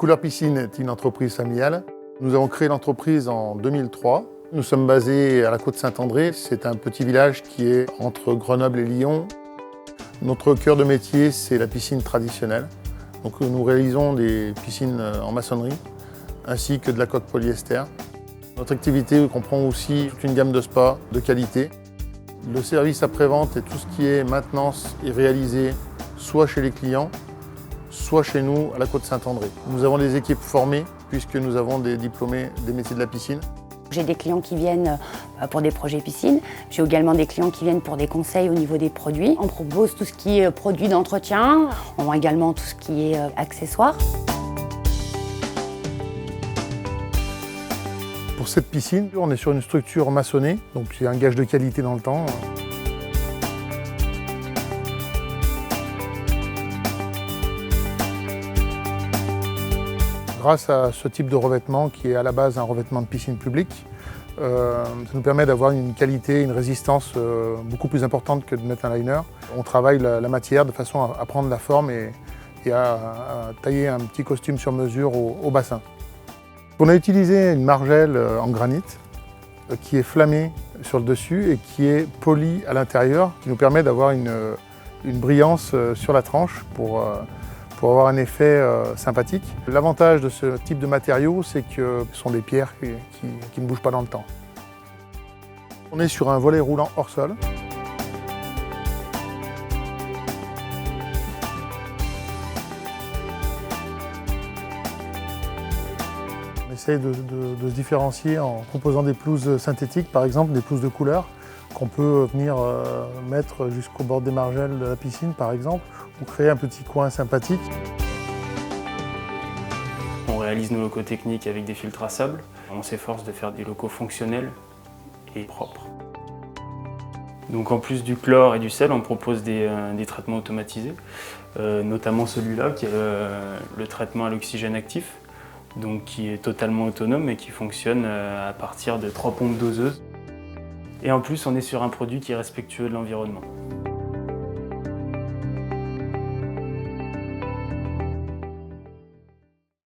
Couleur Piscine est une entreprise familiale. Nous avons créé l'entreprise en 2003. Nous sommes basés à la Côte-Saint-André. C'est un petit village qui est entre Grenoble et Lyon. Notre cœur de métier, c'est la piscine traditionnelle. Donc, nous réalisons des piscines en maçonnerie ainsi que de la coque polyester. Notre activité comprend aussi toute une gamme de spas de qualité. Le service après-vente et tout ce qui est maintenance est réalisé soit chez les clients, soit chez nous à la Côte-Saint-André. Nous avons des équipes formées puisque nous avons des diplômés des métiers de la piscine. J'ai des clients qui viennent pour des projets piscine. J'ai également des clients qui viennent pour des conseils au niveau des produits. On propose tout ce qui est produits d'entretien. On vend également tout ce qui est accessoires. Pour cette piscine, on est sur une structure maçonnée, donc c'est un gage de qualité dans le temps. Grâce à ce type de revêtement, qui est à la base un revêtement de piscine publique, ça nous permet d'avoir une qualité, une résistance beaucoup plus importante que de mettre un liner. On travaille la matière de façon à prendre la forme et à tailler un petit costume sur mesure au bassin. On a utilisé une margelle en granit qui est flammée sur le dessus et qui est polie à l'intérieur, qui nous permet d'avoir une brillance sur la tranche pour avoir un effet sympathique. L'avantage de ce type de matériaux, c'est que ce sont des pierres qui ne bougent pas dans le temps. On est sur un volet roulant hors sol. On essaye de se différencier en proposant des pelouses synthétiques, par exemple des pelouses de couleur, qu'on peut venir mettre jusqu'au bord des margelles de la piscine, par exemple, ou créer un petit coin sympathique. On réalise nos locaux techniques avec des filtres à sable. On s'efforce de faire des locaux fonctionnels et propres. Donc en plus du chlore et du sel, on propose des traitements automatisés, notamment celui-là qui est le traitement à l'oxygène actif, donc qui est totalement autonome et qui fonctionne à partir de 3 pompes doseuses. Et en plus, on est sur un produit qui est respectueux de l'environnement.